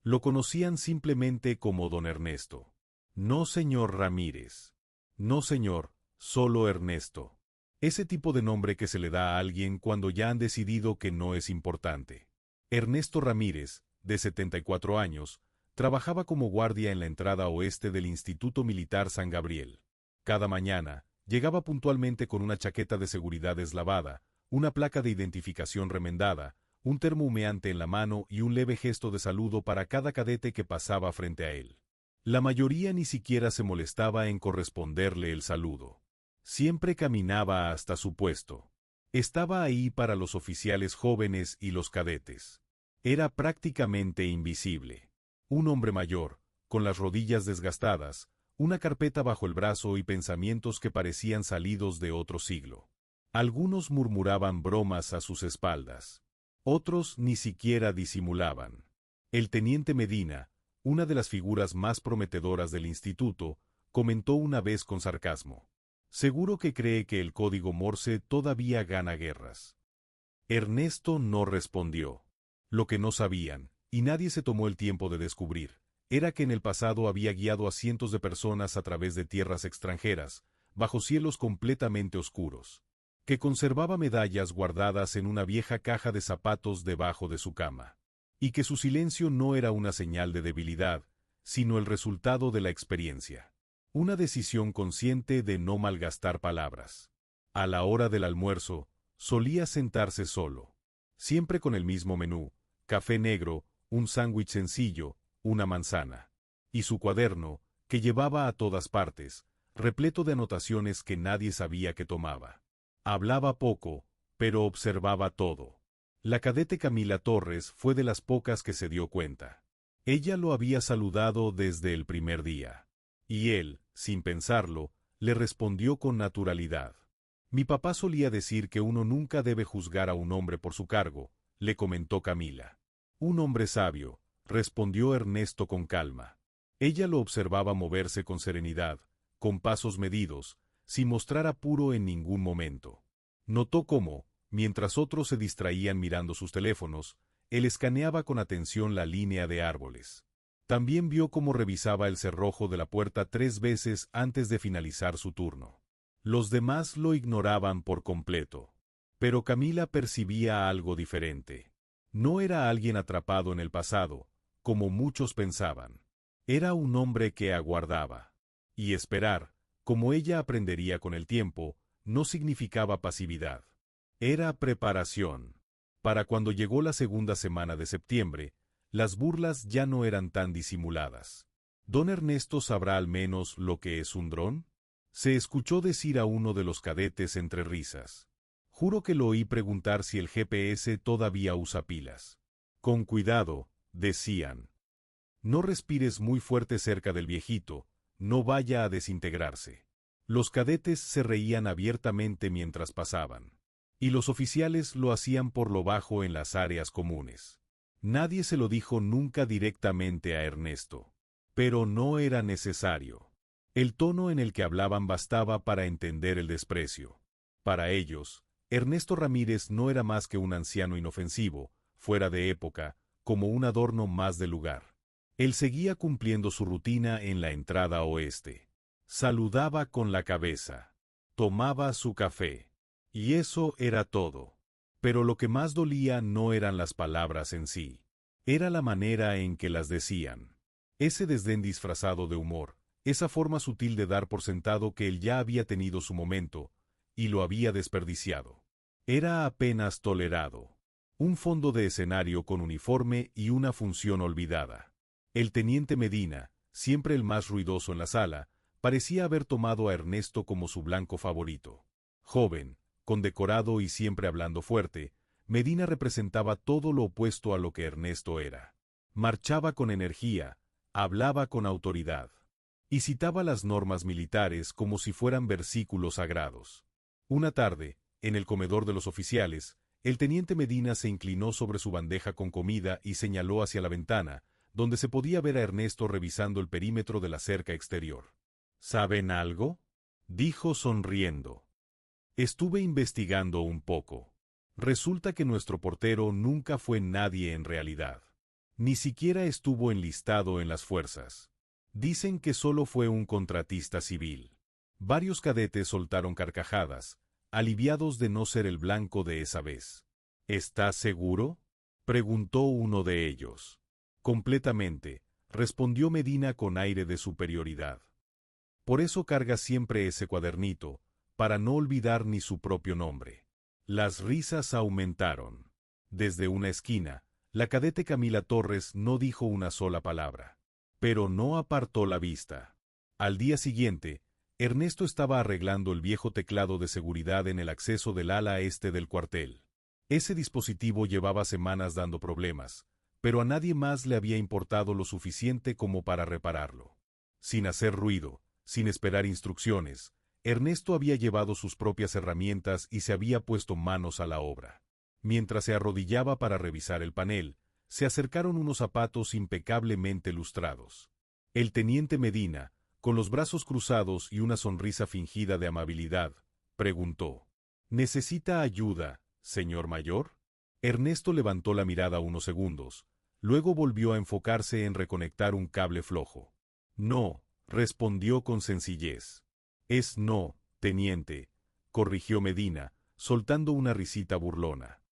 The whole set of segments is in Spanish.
Lo conocían simplemente como don Ernesto. No, señor Ramírez. No, señor, solo Ernesto. Ese tipo de nombre que se le da a alguien cuando ya han decidido que no es importante. Ernesto Ramírez, de 74 años, trabajaba como guardia en la entrada oeste del Instituto Militar San Gabriel. Cada mañana, llegaba puntualmente con una chaqueta de seguridad deslavada, una placa de identificación remendada, un termo humeante en la mano y un leve gesto de saludo para cada cadete que pasaba frente a él. La mayoría ni siquiera se molestaba en corresponderle el saludo. Siempre caminaba hasta su puesto. Estaba ahí para los oficiales jóvenes y los cadetes. Era prácticamente invisible. Un hombre mayor, con las rodillas desgastadas, una carpeta bajo el brazo y pensamientos que parecían salidos de otro siglo. Algunos murmuraban bromas a sus espaldas. Otros ni siquiera disimulaban. El teniente Medina, una de las figuras más prometedoras del instituto, comentó una vez con sarcasmo: «Seguro que cree que el código Morse todavía gana guerras». Ernesto no respondió. Lo que no sabían, y nadie se tomó el tiempo de descubrir, era que en el pasado había guiado a cientos de personas a través de tierras extranjeras, bajo cielos completamente oscuros, que conservaba medallas guardadas en una vieja caja de zapatos debajo de su cama, y que su silencio no era una señal de debilidad, sino el resultado de la experiencia. Una decisión consciente de no malgastar palabras. A la hora del almuerzo, solía sentarse solo, siempre con el mismo menú: café negro, un sándwich sencillo, una manzana. Y su cuaderno, que llevaba a todas partes, repleto de anotaciones que nadie sabía que tomaba. Hablaba poco, pero observaba todo. La cadete Camila Torres fue de las pocas que se dio cuenta. Ella lo había saludado desde el primer día. Y él, sin pensarlo, le respondió con naturalidad. «Mi papá solía decir que uno nunca debe juzgar a un hombre por su cargo», le comentó Camila. «Un hombre sabio», respondió Ernesto con calma. Ella lo observaba moverse con serenidad, con pasos medidos, sin mostrar apuro en ningún momento. Notó cómo, mientras otros se distraían mirando sus teléfonos, él escaneaba con atención la línea de árboles. También vio cómo revisaba el cerrojo de la puerta 3 veces antes de finalizar su turno. Los demás lo ignoraban por completo. Pero Camila percibía algo diferente. No era alguien atrapado en el pasado, como muchos pensaban. Era un hombre que aguardaba. Y esperar, como ella aprendería con el tiempo, no significaba pasividad. Era preparación. Para cuando llegó la segunda semana de septiembre, las burlas ya no eran tan disimuladas. ¿Don Ernesto sabrá al menos lo que es un dron?, se escuchó decir a uno de los cadetes entre risas. Juro que lo oí preguntar si el GPS todavía usa pilas. Con cuidado, decían. No respires muy fuerte cerca del viejito, no vaya a desintegrarse. Los cadetes se reían abiertamente mientras pasaban. Y los oficiales lo hacían por lo bajo en las áreas comunes. Nadie se lo dijo nunca directamente a Ernesto. Pero no era necesario. El tono en el que hablaban bastaba para entender el desprecio. Para ellos, Ernesto Ramírez no era más que un anciano inofensivo, fuera de época, como un adorno más del lugar. Él seguía cumpliendo su rutina en la entrada oeste. Saludaba con la cabeza. Tomaba su café. Y eso era todo. Pero lo que más dolía no eran las palabras en sí. Era la manera en que las decían. Ese desdén disfrazado de humor, esa forma sutil de dar por sentado que él ya había tenido su momento, y lo había desperdiciado. Era apenas tolerado. Un fondo de escenario con uniforme y una función olvidada. El teniente Medina, siempre el más ruidoso en la sala, parecía haber tomado a Ernesto como su blanco favorito. Joven, condecorado y siempre hablando fuerte, Medina representaba todo lo opuesto a lo que Ernesto era. Marchaba con energía, hablaba con autoridad. Y citaba las normas militares como si fueran versículos sagrados. Una tarde, en el comedor de los oficiales, el teniente Medina se inclinó sobre su bandeja con comida y señaló hacia la ventana, donde se podía ver a Ernesto revisando el perímetro de la cerca exterior. ¿Saben algo?, dijo sonriendo. Estuve investigando un poco. Resulta que nuestro portero nunca fue nadie en realidad. Ni siquiera estuvo enlistado en las fuerzas. Dicen que solo fue un contratista civil. Varios cadetes soltaron carcajadas, aliviados de no ser el blanco de esa vez. ¿Estás seguro?, preguntó uno de ellos. Completamente, respondió Medina con aire de superioridad. Por eso carga siempre ese cuadernito, para no olvidar ni su propio nombre. Las risas aumentaron. Desde una esquina, la cadete Camila Torres no dijo una sola palabra. Pero no apartó la vista. Al día siguiente, Ernesto estaba arreglando el viejo teclado de seguridad en el acceso del ala este del cuartel. Ese dispositivo llevaba semanas dando problemas, pero a nadie más le había importado lo suficiente como para repararlo. Sin hacer ruido, sin esperar instrucciones, Ernesto había llevado sus propias herramientas y se había puesto manos a la obra. Mientras se arrodillaba para revisar el panel, se acercaron unos zapatos impecablemente lustrados. El teniente Medina, con los brazos cruzados y una sonrisa fingida de amabilidad, preguntó: ¿Necesita ayuda, señor mayor? Ernesto levantó la mirada unos segundos, luego volvió a enfocarse en reconectar un cable flojo. No, respondió con sencillez. Es no, teniente, corrigió Medina, soltando una risita burlona.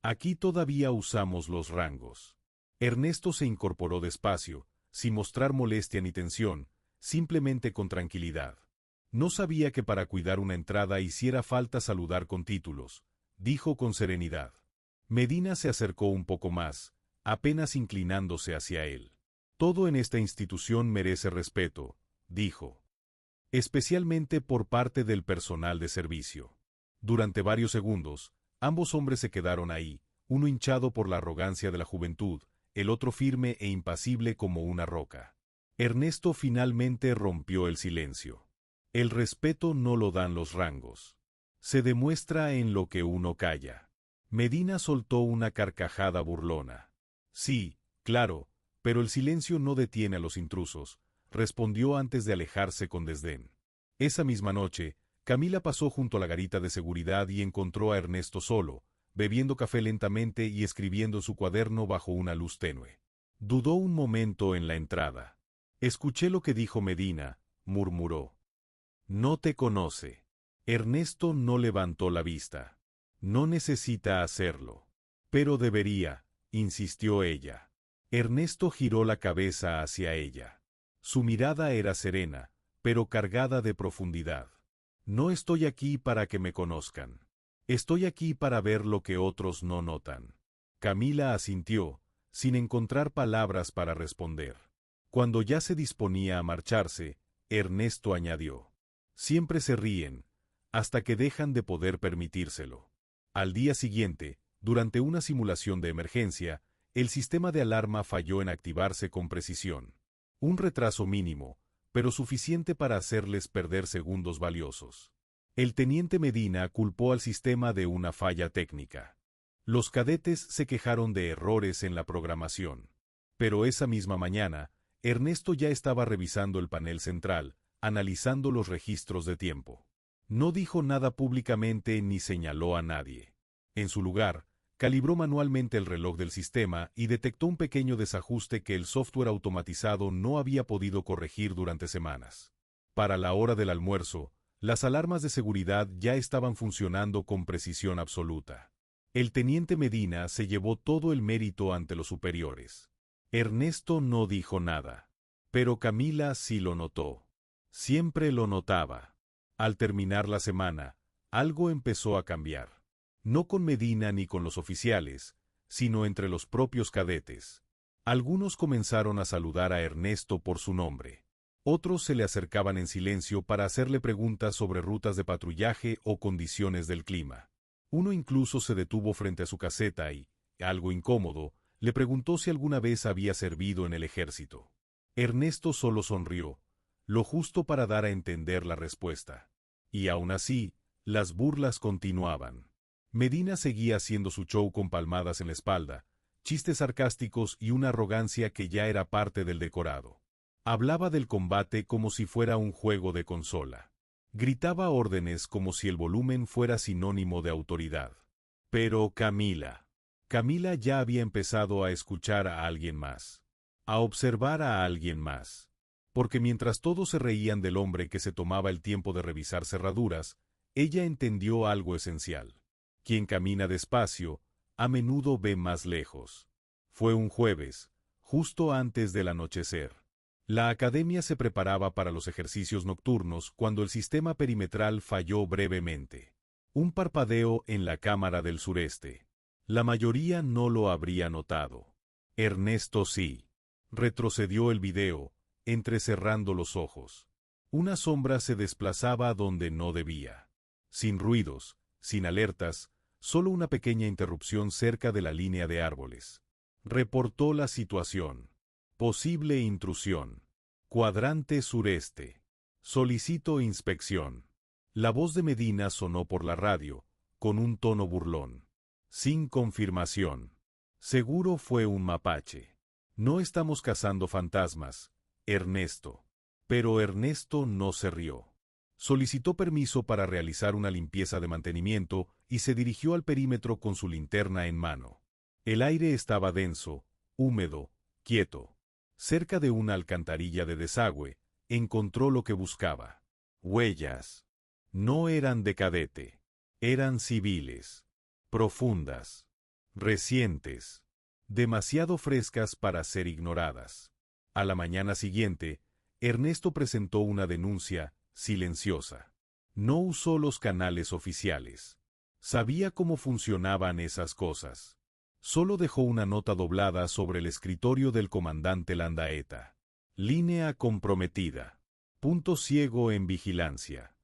Aquí todavía usamos los rangos. Ernesto se incorporó despacio, sin mostrar molestia ni tensión, simplemente con tranquilidad. No sabía que para cuidar una entrada hiciera falta saludar con títulos, dijo con serenidad. Medina se acercó un poco más, apenas inclinándose hacia él. Todo en esta institución merece respeto, dijo. Especialmente por parte del personal de servicio. Durante varios segundos, ambos hombres se quedaron ahí, uno hinchado por la arrogancia de la juventud, el otro firme e impasible como una roca. Ernesto finalmente rompió el silencio. El respeto no lo dan los rangos. Se demuestra en lo que uno calla. Medina soltó una carcajada burlona. Sí, claro, pero el silencio no detiene a los intrusos, respondió antes de alejarse con desdén. Esa misma noche, Camila pasó junto a la garita de seguridad y encontró a Ernesto solo, bebiendo café lentamente y escribiendo en su cuaderno bajo una luz tenue. Dudó un momento en la entrada. Escuché lo que dijo Medina, murmuró. No te conoce. Ernesto no levantó la vista. No necesita hacerlo. Pero debería, insistió ella. Ernesto giró la cabeza hacia ella. Su mirada era serena, pero cargada de profundidad. No estoy aquí para que me conozcan. Estoy aquí para ver lo que otros no notan. Camila asintió, sin encontrar palabras para responder. Cuando ya se disponía a marcharse, Ernesto añadió: Siempre se ríen, hasta que dejan de poder permitírselo. Al día siguiente, durante una simulación de emergencia, el sistema de alarma falló en activarse con precisión. Un retraso mínimo, pero suficiente para hacerles perder segundos valiosos. El teniente Medina culpó al sistema de una falla técnica. Los cadetes se quejaron de errores en la programación. Pero esa misma mañana, Ernesto ya estaba revisando el panel central, analizando los registros de tiempo. No dijo nada públicamente ni señaló a nadie. En su lugar, calibró manualmente el reloj del sistema y detectó un pequeño desajuste que el software automatizado no había podido corregir durante semanas. Para la hora del almuerzo, las alarmas de seguridad ya estaban funcionando con precisión absoluta. El teniente Medina se llevó todo el mérito ante los superiores. Ernesto no dijo nada, pero Camila sí lo notó. Siempre lo notaba. Al terminar la semana, algo empezó a cambiar. No con Medina ni con los oficiales, sino entre los propios cadetes. Algunos comenzaron a saludar a Ernesto por su nombre. Otros se le acercaban en silencio para hacerle preguntas sobre rutas de patrullaje o condiciones del clima. Uno incluso se detuvo frente a su caseta y, algo incómodo, le preguntó si alguna vez había servido en el ejército. Ernesto solo sonrió, lo justo para dar a entender la respuesta. Y aún así, las burlas continuaban. Medina seguía haciendo su show con palmadas en la espalda, chistes sarcásticos y una arrogancia que ya era parte del decorado. Hablaba del combate como si fuera un juego de consola. Gritaba órdenes como si el volumen fuera sinónimo de autoridad. Pero Camila. Camila ya había empezado a escuchar a alguien más, a observar a alguien más. Porque mientras todos se reían del hombre que se tomaba el tiempo de revisar cerraduras, ella entendió algo esencial. Quien camina despacio, a menudo ve más lejos. Fue un jueves, justo antes del anochecer. La academia se preparaba para los ejercicios nocturnos cuando el sistema perimetral falló brevemente. Un parpadeo en la cámara del sureste. La mayoría no lo habría notado. Ernesto sí. Retrocedió el video, entrecerrando los ojos. Una sombra se desplazaba donde no debía. Sin ruidos, sin alertas, solo una pequeña interrupción cerca de la línea de árboles. Reportó la situación. Posible intrusión. Cuadrante sureste. Solicito inspección. La voz de Medina sonó por la radio, con un tono burlón. Sin confirmación. Seguro fue un mapache. No estamos cazando fantasmas, Ernesto. Pero Ernesto no se rió. Solicitó permiso para realizar una limpieza de mantenimiento y se dirigió al perímetro con su linterna en mano. El aire estaba denso, húmedo, quieto. Cerca de una alcantarilla de desagüe, encontró lo que buscaba. Huellas. No eran de cadete. Eran civiles. Profundas. Recientes. Demasiado frescas para ser ignoradas. A la mañana siguiente, Ernesto presentó una denuncia, silenciosa. No usó los canales oficiales. Sabía cómo funcionaban esas cosas. Solo dejó una nota doblada sobre el escritorio del comandante Landaeta. Línea comprometida. Punto ciego en vigilancia.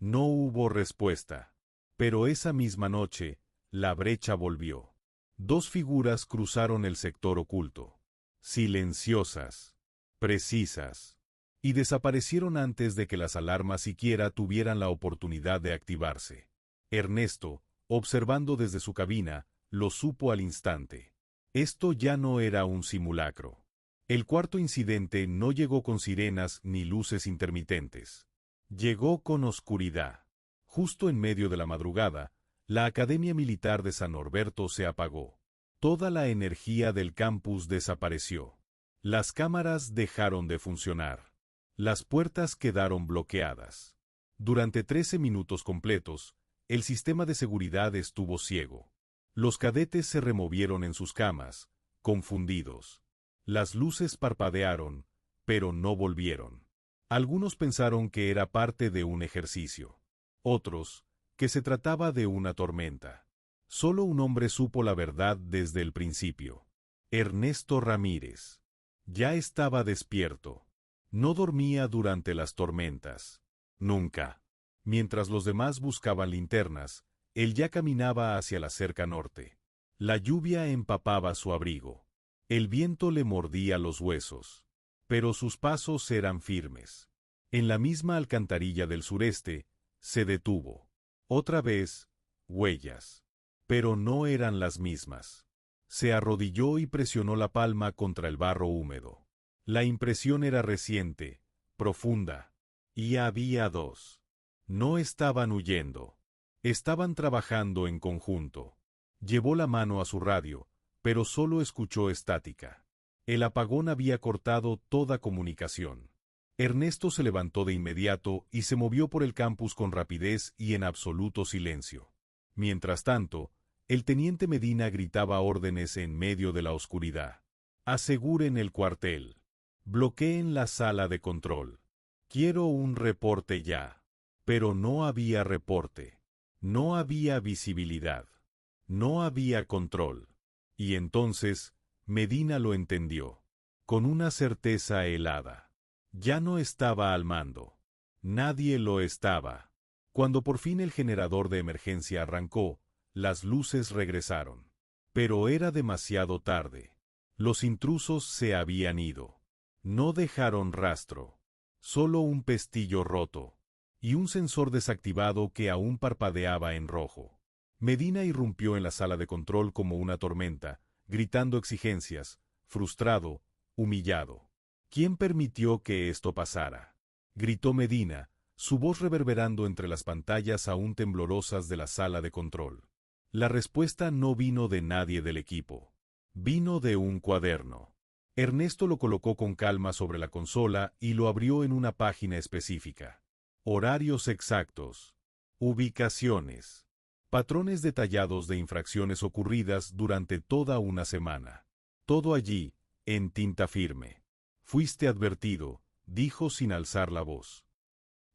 No hubo respuesta. Pero esa misma noche, la brecha volvió. Dos figuras cruzaron el sector oculto. Silenciosas. Precisas. Y desaparecieron antes de que las alarmas siquiera tuvieran la oportunidad de activarse. Ernesto, observando desde su cabina, lo supo al instante. Esto ya no era un simulacro. El cuarto incidente no llegó con sirenas ni luces intermitentes. Llegó con oscuridad. Justo en medio de la madrugada, la Academia Militar de San Norberto se apagó. Toda la energía del campus desapareció. Las cámaras dejaron de funcionar. Las puertas quedaron bloqueadas. Durante 13 minutos completos, el sistema de seguridad estuvo ciego. Los cadetes se removieron en sus camas, confundidos. Las luces parpadearon, pero no volvieron. Algunos pensaron que era parte de un ejercicio. Otros, que se trataba de una tormenta. Solo un hombre supo la verdad desde el principio. Ernesto Ramírez. Ya estaba despierto. No dormía durante las tormentas. Nunca. Mientras los demás buscaban linternas, él ya caminaba hacia la cerca norte. La lluvia empapaba su abrigo. El viento le mordía los huesos. Pero sus pasos eran firmes. En la misma alcantarilla del sureste, se detuvo. Otra vez, huellas. Pero no eran las mismas. Se arrodilló y presionó la palma contra el barro húmedo. La impresión era reciente, profunda. Y había dos. No estaban huyendo. Estaban trabajando en conjunto. Llevó la mano a su radio, pero solo escuchó estática. El apagón había cortado toda comunicación. Ernesto se levantó de inmediato y se movió por el campus con rapidez y en absoluto silencio. Mientras tanto, el teniente Medina gritaba órdenes en medio de la oscuridad. Aseguren el cuartel. Bloqueen la sala de control. Quiero un reporte ya. Pero no había reporte. No había visibilidad. No había control. Y entonces, Medina lo entendió. Con una certeza helada. Ya no estaba al mando. Nadie lo estaba. Cuando por fin el generador de emergencia arrancó, las luces regresaron. Pero era demasiado tarde. Los intrusos se habían ido. No dejaron rastro. Solo un pestillo roto. Y un sensor desactivado que aún parpadeaba en rojo. Medina irrumpió en la sala de control como una tormenta, gritando exigencias, frustrado, humillado. ¿Quién permitió que esto pasara? Gritó Medina, su voz reverberando entre las pantallas aún temblorosas de la sala de control. La respuesta no vino de nadie del equipo. Vino de un cuaderno. Ernesto lo colocó con calma sobre la consola y lo abrió en una página específica. Horarios exactos. Ubicaciones. Patrones detallados de infracciones ocurridas durante toda una semana. Todo allí, en tinta firme. Fuiste advertido, dijo sin alzar la voz.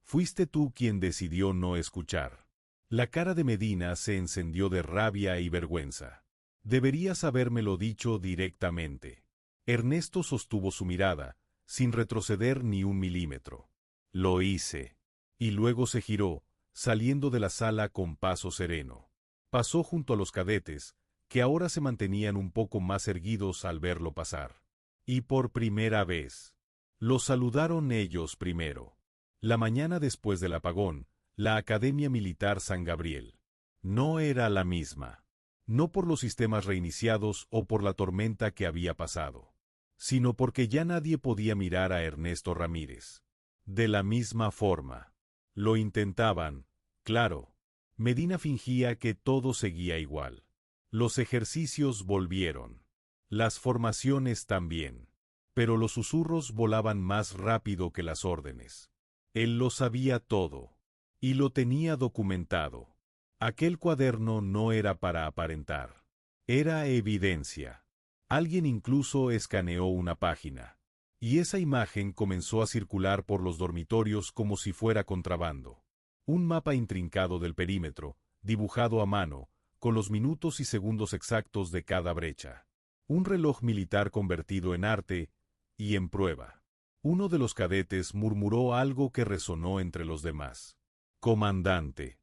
Fuiste tú quien decidió no escuchar. La cara de Medina se encendió de rabia y vergüenza. Deberías habérmelo dicho directamente. Ernesto sostuvo su mirada, sin retroceder ni un milímetro. Lo hice. Y luego se giró, saliendo de la sala con paso sereno. Pasó junto a los cadetes, que ahora se mantenían un poco más erguidos al verlo pasar. Y por primera vez. Lo saludaron ellos primero. La mañana después del apagón, la Academia Militar San Gabriel. No era la misma. No por los sistemas reiniciados o por la tormenta que había pasado, sino porque ya nadie podía mirar a Ernesto Ramírez. De la misma forma. Lo intentaban, claro. Medina fingía que todo seguía igual. Los ejercicios volvieron. Las formaciones también. Pero los susurros volaban más rápido que las órdenes. Él lo sabía todo. Y lo tenía documentado. Aquel cuaderno no era para aparentar. Era evidencia. Alguien incluso escaneó una página. Y esa imagen comenzó a circular por los dormitorios como si fuera contrabando. Un mapa intrincado del perímetro, dibujado a mano, con los minutos y segundos exactos de cada brecha. Un reloj militar convertido en arte y en prueba. Uno de los cadetes murmuró algo que resonó entre los demás. Comandante.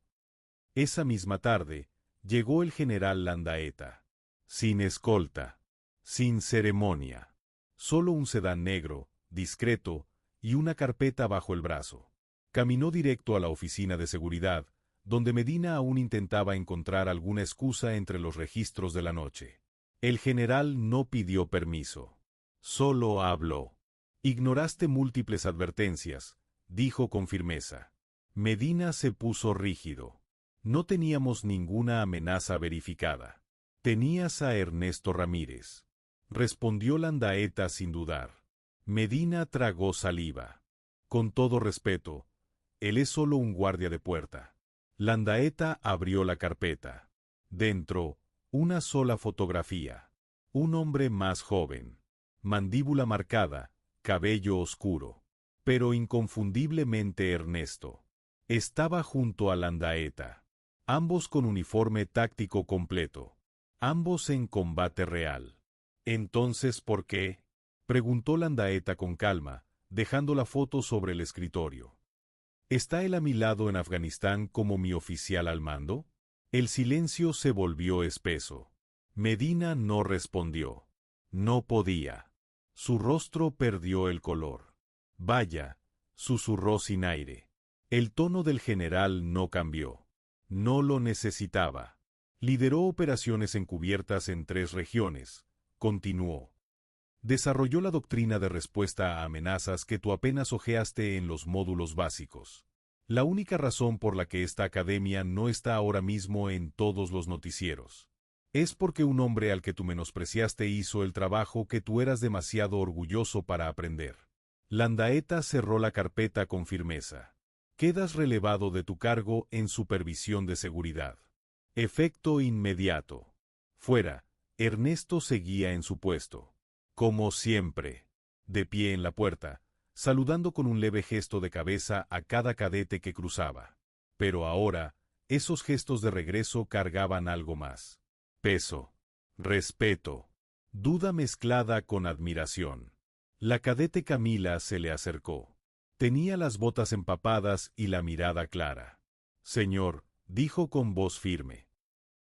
Esa misma tarde, llegó el general Landaeta. Sin escolta. Sin ceremonia. Solo un sedán negro, discreto, y una carpeta bajo el brazo. Caminó directo a la oficina de seguridad, donde Medina aún intentaba encontrar alguna excusa entre los registros de la noche. El general no pidió permiso. Solo habló. Ignoraste múltiples advertencias, dijo con firmeza. Medina se puso rígido. No teníamos ninguna amenaza verificada. Tenías a Ernesto Ramírez. Respondió Landaeta sin dudar. Medina tragó saliva. Con todo respeto, él es solo un guardia de puerta. Landaeta abrió la carpeta. Dentro, una sola fotografía. Un hombre más joven. Mandíbula marcada, cabello oscuro. Pero inconfundiblemente Ernesto. Estaba junto a Landaeta. Ambos con uniforme táctico completo. Ambos en combate real. ¿Entonces por qué? Preguntó Landaeta con calma, dejando la foto sobre el escritorio. ¿Está él a mi lado en Afganistán como mi oficial al mando? El silencio se volvió espeso. Medina no respondió. No podía. Su rostro perdió el color. Vaya, susurró sin aire. El tono del general no cambió. No lo necesitaba. Lideró operaciones encubiertas en 3 regiones. Continuó. Desarrolló la doctrina de respuesta a amenazas que tú apenas hojeaste en los módulos básicos. La única razón por la que esta academia no está ahora mismo en todos los noticieros es porque un hombre al que tú menospreciaste hizo el trabajo que tú eras demasiado orgulloso para aprender. Landaeta cerró la carpeta con firmeza. Quedas relevado de tu cargo en supervisión de seguridad. Efecto inmediato. Fuera, Ernesto seguía en su puesto. Como siempre. De pie en la puerta, saludando con un leve gesto de cabeza a cada cadete que cruzaba. Pero ahora, esos gestos de regreso cargaban algo más. Peso. Respeto. Duda mezclada con admiración. La cadete Camila se le acercó. Tenía las botas empapadas y la mirada clara. Señor, dijo con voz firme.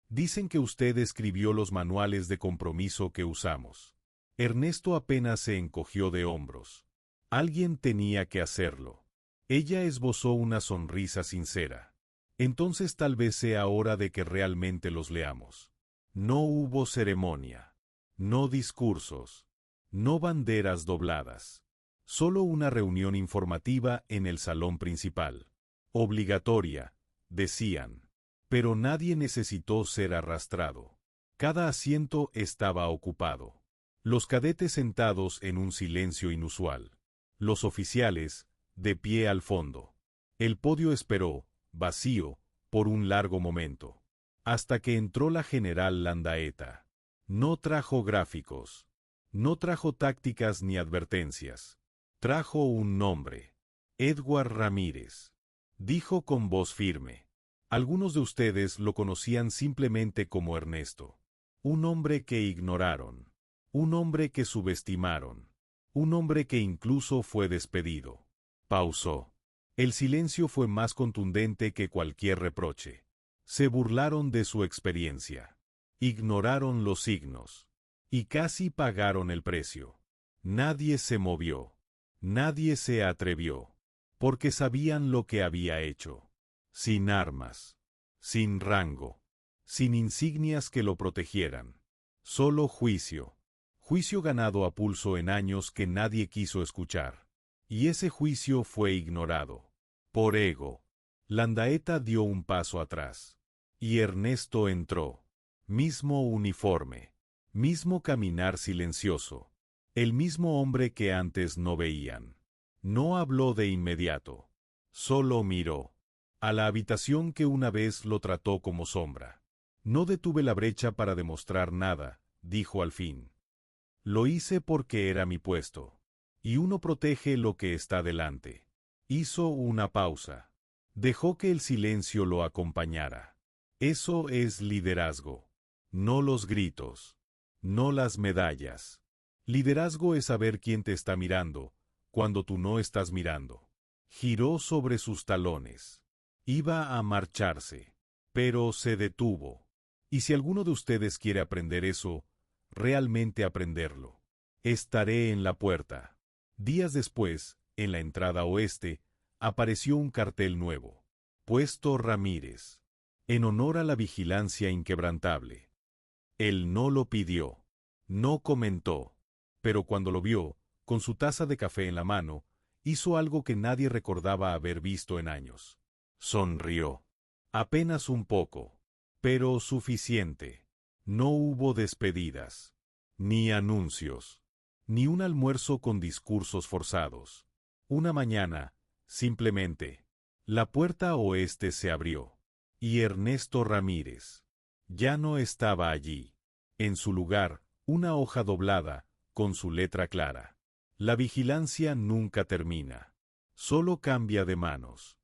Dicen que usted escribió los manuales de compromiso que usamos. Ernesto apenas se encogió de hombros. Alguien tenía que hacerlo. Ella esbozó una sonrisa sincera. Entonces tal vez sea hora de que realmente los leamos. No hubo ceremonia. No discursos. No banderas dobladas. Solo una reunión informativa en el salón principal. Obligatoria, decían. Pero nadie necesitó ser arrastrado. Cada asiento estaba ocupado. Los cadetes sentados en un silencio inusual. Los oficiales, de pie al fondo. El podio esperó, vacío, por un largo momento. Hasta que entró la general Landaeta. No trajo gráficos. No trajo tácticas ni advertencias. Trajo un nombre. Edward Ramírez. Dijo con voz firme. Algunos de ustedes lo conocían simplemente como Ernesto. Un hombre que ignoraron. Un hombre que subestimaron. Un hombre que incluso fue despedido. Pausó. El silencio fue más contundente que cualquier reproche. Se burlaron de su experiencia. Ignoraron los signos. Y casi pagaron el precio. Nadie se movió. Nadie se atrevió. Porque sabían lo que había hecho. Sin armas. Sin rango. Sin insignias que lo protegieran. Solo juicio. Juicio ganado a pulso en años que nadie quiso escuchar. Y ese juicio fue ignorado. Por ego. Landaeta dio un paso atrás. Y Ernesto entró. Mismo uniforme. Mismo caminar silencioso. El mismo hombre que antes no veían. No habló de inmediato. Solo miró. A la habitación que una vez lo trató como sombra. No detuve la brecha para demostrar nada, dijo al fin. Lo hice porque era mi puesto. Y uno protege lo que está delante. Hizo una pausa. Dejó que el silencio lo acompañara. Eso es liderazgo. No los gritos. No las medallas. Liderazgo es saber quién te está mirando, cuando tú no estás mirando. Giró sobre sus talones. Iba a marcharse. Pero se detuvo. Y si alguno de ustedes quiere aprender eso, realmente aprenderlo. Estaré en la puerta. Días después, en la entrada oeste, apareció un cartel nuevo. Puesto Ramírez. En honor a la vigilancia inquebrantable. Él no lo pidió. No comentó. Pero cuando lo vio, con su taza de café en la mano, hizo algo que nadie recordaba haber visto en años. Sonrió. Apenas un poco. Pero suficiente. No hubo despedidas. Ni anuncios. Ni un almuerzo con discursos forzados. Una mañana, simplemente, la puerta oeste se abrió. Y Ernesto Ramírez ya no estaba allí. En su lugar, una hoja doblada, con su letra clara. La vigilancia nunca termina. Solo cambia de manos.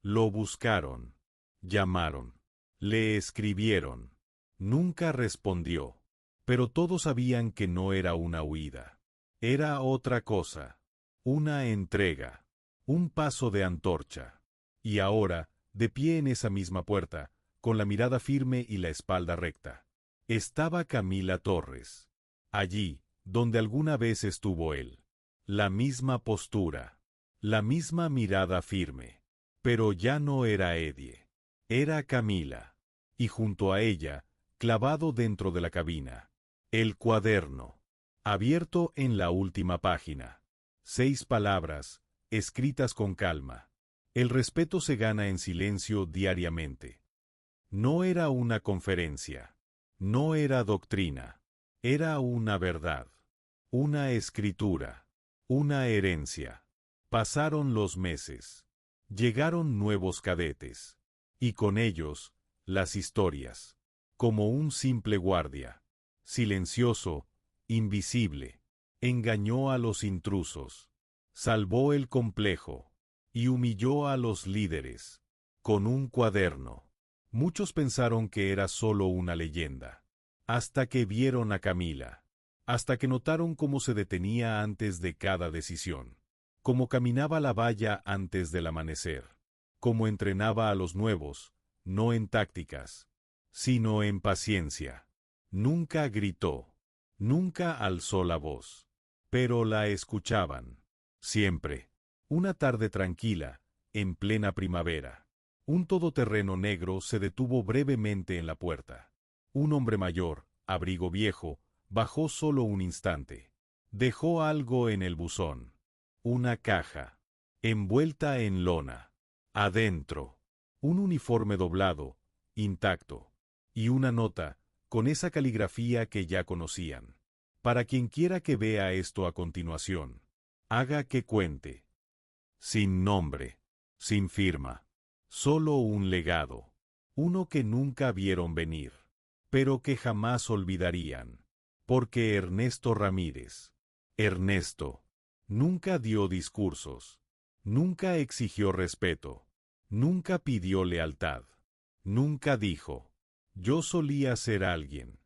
Lo buscaron. Llamaron. Le escribieron. Nunca respondió. Pero todos sabían que no era una huida. Era otra cosa. Una entrega. Un paso de antorcha. Y ahora, de pie en esa misma puerta, con la mirada firme y la espalda recta, estaba Camila Torres. Allí, donde alguna vez estuvo él. La misma postura. La misma mirada firme. Pero ya no era Edie. Era Camila. Y junto a ella, clavado dentro de la cabina, el cuaderno. Abierto en la última página. 6 palabras, escritas con calma. El respeto se gana en silencio diariamente. No era una conferencia. No era doctrina. Era una verdad. Una escritura. Una herencia. Pasaron los meses. Llegaron nuevos cadetes. Y con ellos, las historias. Como un simple guardia. Silencioso, invisible. Engañó a los intrusos. Salvó el complejo. Y humilló a los líderes. Con un cuaderno. Muchos pensaron que era solo una leyenda. Hasta que vieron a Camila. Hasta que notaron cómo se detenía antes de cada decisión. Cómo caminaba la valla antes del amanecer. Cómo entrenaba a los nuevos, no en tácticas, sino en paciencia. Nunca gritó. Nunca alzó la voz. Pero la escuchaban. Siempre. Una tarde tranquila, en plena primavera. Un todoterreno negro se detuvo brevemente en la puerta. Un hombre mayor, abrigo viejo, bajó solo un instante. Dejó algo en el buzón. Una caja. Envuelta en lona. Adentro. Un uniforme doblado, intacto. Y una nota, con esa caligrafía que ya conocían. Para quien quiera que vea esto a continuación, haga que cuente. Sin nombre, sin firma, solo un legado. Uno que nunca vieron venir, pero que jamás olvidarían. Porque Ernesto Ramírez, Ernesto, nunca dio discursos, nunca exigió respeto, nunca pidió lealtad, nunca dijo, yo solía ser alguien.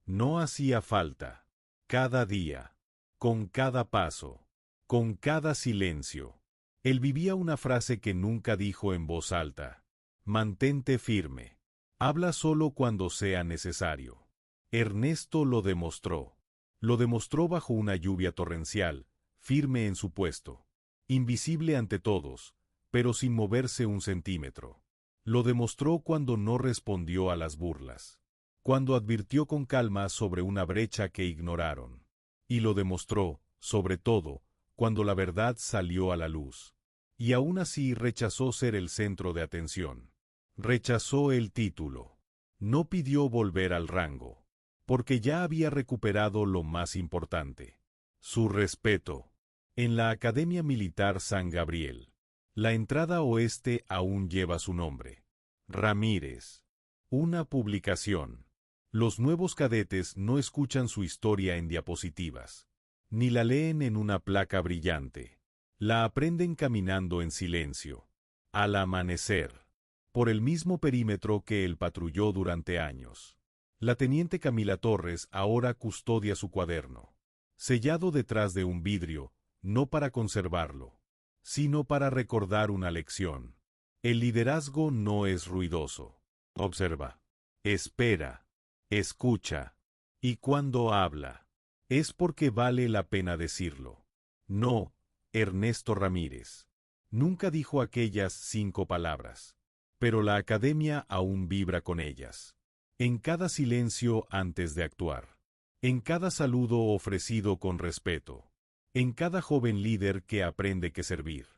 No hacía falta, cada día, con cada paso, con cada silencio. Él vivía una frase que nunca dijo en voz alta. Mantente firme. Habla solo cuando sea necesario. Ernesto lo demostró. Lo demostró bajo una lluvia torrencial, firme en su puesto. Invisible ante todos, pero sin moverse un centímetro. Lo demostró cuando no respondió a las burlas. Cuando advirtió con calma sobre una brecha que ignoraron. Y lo demostró, sobre todo, cuando la verdad salió a la luz. Y aún así rechazó ser el centro de atención. Rechazó el título. No pidió volver al rango, porque ya había recuperado lo más importante. Su respeto. En la Academia Militar San Gabriel, la entrada oeste aún lleva su nombre. Ramírez. Una publicación. Los nuevos cadetes no escuchan su historia en diapositivas, ni la leen en una placa brillante. La aprenden caminando en silencio, al amanecer, por el mismo perímetro que él patrulló durante años. La teniente Camila Torres ahora custodia su cuaderno, sellado detrás de un vidrio, no para conservarlo, sino para recordar una lección. El liderazgo no es ruidoso. Observa, espera, escucha, y cuando habla, es porque vale la pena decirlo. No, Ernesto Ramírez. Nunca dijo aquellas 5 palabras, pero la academia aún vibra con ellas. En cada silencio antes de actuar, en cada saludo ofrecido con respeto, en cada joven líder que aprende que servir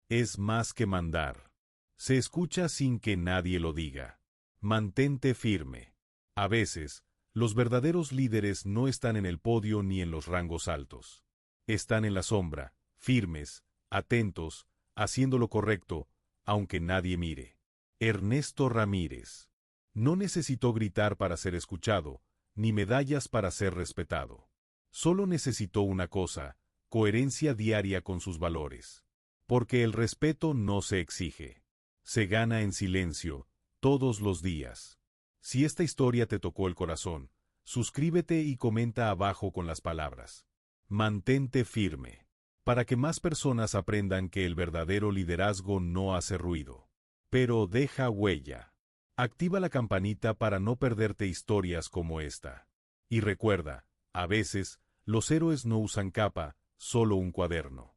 es más que mandar. Se escucha sin que nadie lo diga. Mantente firme. A veces, los verdaderos líderes no están en el podio ni en los rangos altos. Están en la sombra, firmes, atentos, haciendo lo correcto, aunque nadie mire. Ernesto Ramírez. No necesitó gritar para ser escuchado, ni medallas para ser respetado. Solo necesitó una cosa, coherencia diaria con sus valores. Porque el respeto no se exige. Se gana en silencio, todos los días. Si esta historia te tocó el corazón, suscríbete y comenta abajo con las palabras. Mantente firme. Para que más personas aprendan que el verdadero liderazgo no hace ruido, pero deja huella. Activa la campanita para no perderte historias como esta. Y recuerda, a veces, los héroes no usan capa, solo un cuaderno.